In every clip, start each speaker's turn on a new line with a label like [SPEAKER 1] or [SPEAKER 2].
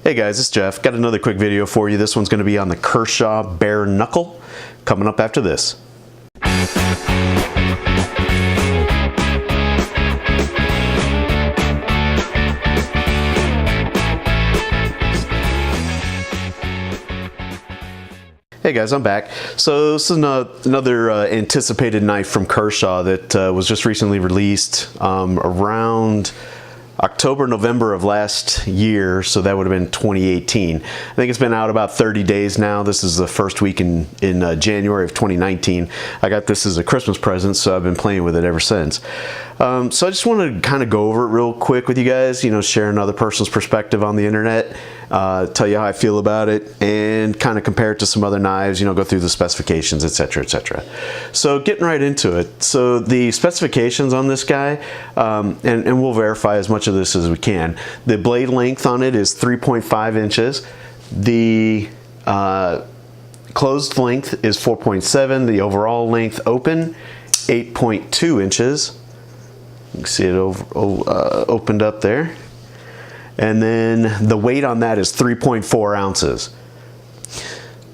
[SPEAKER 1] Hey guys, it's Jeff. Got another quick video for you. This one's going to be on the Kershaw BareKnuckle, coming up after this. Hey guys, I'm back. So this is another anticipated knife from Kershaw that was just recently released around October, November of last year, so that would have been 2018. I think it's been out about 30 days now. This is the first week in January of 2019. I got this as a Christmas present, so I've been playing with it ever since. So I just wanted to kind of go over it real quick with you guys, you know, share another person's perspective on the internet, tell you how I feel about it, and kind of compare it to some other knives, you know, go through the specifications, etc., etc. So getting right into it. So the specifications on this guy, and we'll verify as much of this as we can. The blade length on it is 3.5 inches. The closed length is 4.7. The overall length open, 8.2 inches. You can see it opened up there. And then the weight on that is 3.4 ounces.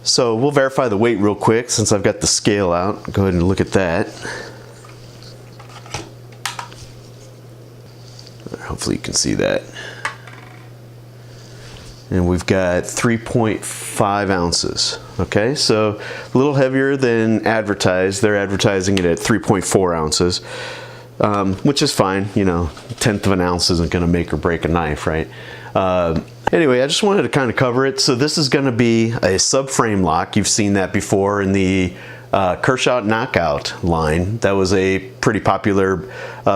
[SPEAKER 1] So we'll verify the weight real quick since I've got the scale out. Go ahead and look at that. Hopefully you can see that. And we've got 3.5 ounces. Okay, so a little heavier than advertised. They're advertising it at 3.4 ounces. Which is fine, you know, 1/10 of an ounce isn't going to make or break a knife, right? Anyway, I just wanted to kind of cover it. So this is going to be a subframe lock. You've seen that before in the Kershaw Knockout line. That was a pretty popular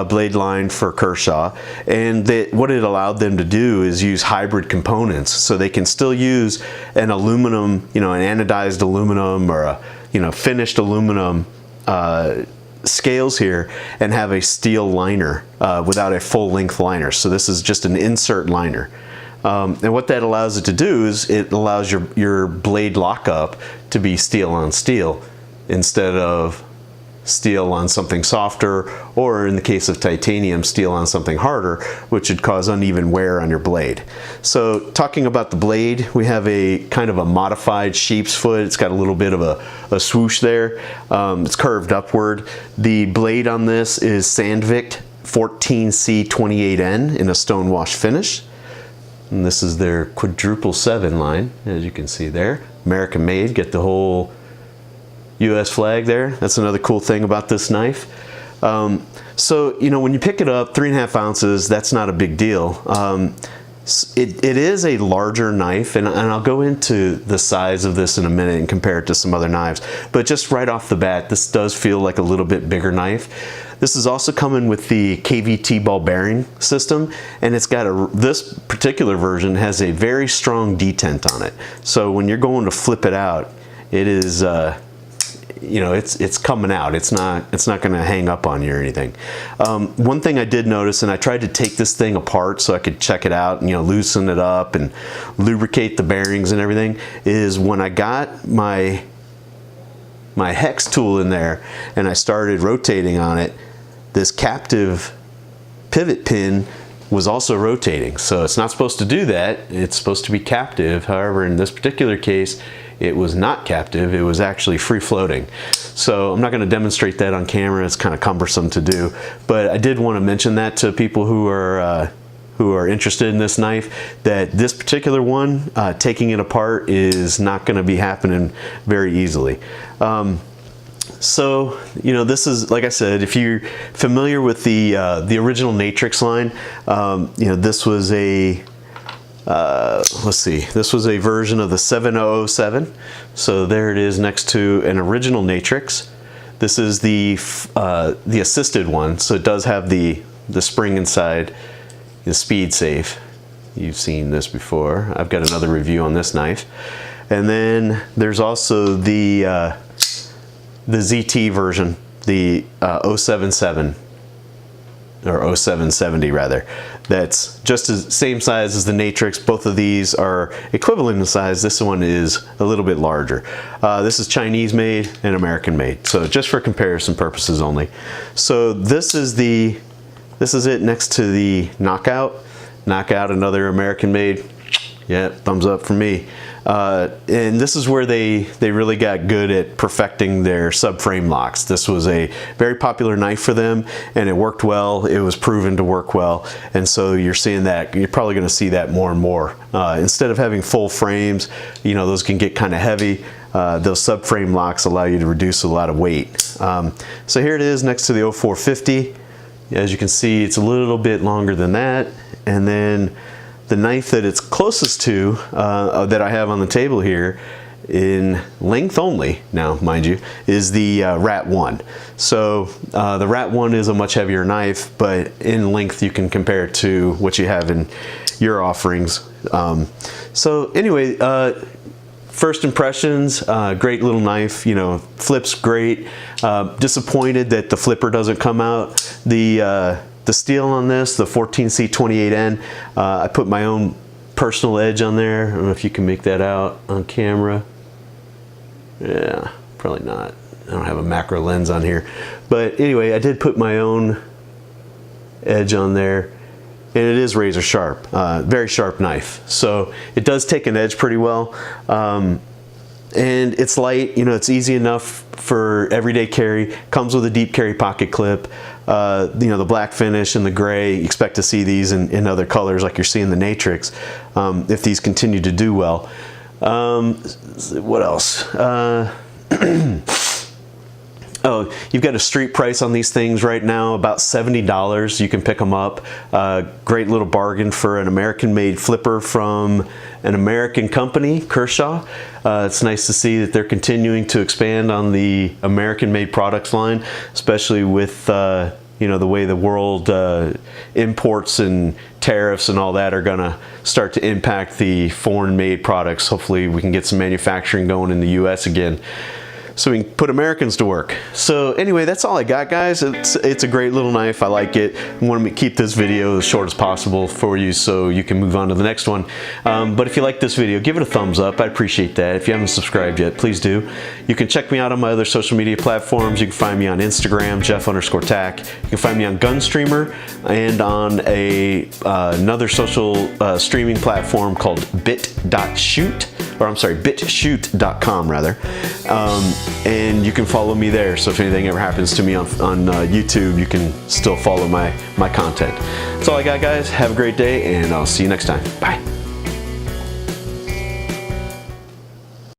[SPEAKER 1] blade line for Kershaw. And what it allowed them to do is use hybrid components. So they can still use an aluminum, you know, an anodized aluminum or a, you know, finished aluminum scales here and have a steel liner without a full length liner. So this is just an insert liner. And what that allows it to do is it allows your blade lockup to be steel on steel instead of steel on something softer, or in the case of titanium, steel on something harder, which would cause uneven wear on your blade. So talking about the blade, we have a kind of a modified sheep's foot. It's got a little bit of a swoosh there. It's curved upward. The blade on this is Sandvik 14C28N in a stonewash finish. And this is their quadruple 7 line, as you can see there. American made, get the whole US flag there. That's another cool thing about this knife. So, you know, when you pick it up, 3.5 ounces, that's not a big deal. It is a larger knife, and I'll go into the size of this in a minute and compare it to some other knives. But just right off the bat, this does feel like a little bit bigger knife. This is also coming with the KVT ball bearing system, and it's got this particular version has a very strong detent on it. So when you're going to flip it out, it is, you know, it's coming out. It's not going to hang up on you or anything. One thing I did notice, and I tried to take this thing apart so I could check it out and, you know, loosen it up and lubricate the bearings and everything, is when I got my hex tool in there and I started rotating on it, this captive pivot pin was also rotating. So it's not supposed to do that. It's supposed to be captive. However, in this particular case, it was not captive. It was actually free floating. So I'm not going to demonstrate that on camera. It's kind of cumbersome to do, but I did want to mention that to people who are interested in this knife, that this particular one, taking it apart is not going to be happening very easily. So, you know, this is, like I said, if you're familiar with the original Natrix line, you know, this was a let's see, this was a version of the 7007. So there it is next to an original Natrix. This is the assisted one, so it does have the spring inside, the speed safe. You've seen this before. I've got another review on this knife. And then there's also the ZT version, the 077 or 0770 rather. That's just the same size as the Natrix. Both of these are equivalent in size. This one is a little bit larger. This is Chinese made and American made, so just for comparison purposes only. So this is it next to the Knockout. Knockout, another American made. Yeah, thumbs up for me. And this is where they really got good at perfecting their subframe locks. This was a very popular knife for them, and it worked well. It was proven to work well, and so you're seeing that. You're probably going to see that more and more. Instead of having full frames, you know, those can get kind of heavy. Those subframe locks allow you to reduce a lot of weight. So here it is next to the 0450. As you can see, it's a little bit longer than that, and then the knife that it's closest to that I have on the table here in length only now, mind you, is the Rat 1. So the Rat 1 is a much heavier knife, but in length you can compare it to what you have in your offerings. So anyway, first impressions, great little knife, you know, flips great. Disappointed that the flipper doesn't come out. The steel on this, the 14C28N, I put my own personal edge on there. I don't know if you can make that out on camera. Yeah, probably not. I don't have a macro lens on here. But anyway, I did put my own edge on there. And it is razor sharp, very sharp knife. So it does take an edge pretty well. And it's light, you know, it's easy enough for everyday carry. Comes with a deep carry pocket clip. You know, the black finish and the gray, you expect to see these in other colors like you're seeing the Natrix, if these continue to do well. What else? Oh, you've got a street price on these things right now, about $70. You can pick them up. Great little bargain for an American-made flipper from an American company, Kershaw. It's nice to see that they're continuing to expand on the American-made products line, especially with you know, the way the world imports and tariffs and all that are gonna start to impact the foreign-made products. Hopefully we can get some manufacturing going in the US again, so we can put Americans to work. So anyway, that's all I got, guys. It's a great little knife. I like it. I want to keep this video as short as possible for you so you can move on to the next one. But if you like this video, give it a thumbs up. I'd appreciate that. If you haven't subscribed yet, please do. You can check me out on my other social media platforms. You can find me on Instagram, Jeff_Tack. You can find me on Gunstreamer and on another social streaming platform called bit.shoot. Or I'm sorry, bitshoot.com rather. And you can follow me there. So if anything ever happens to me on YouTube, you can still follow my content. That's all I got, guys. Have a great day, and I'll see you next time. Bye.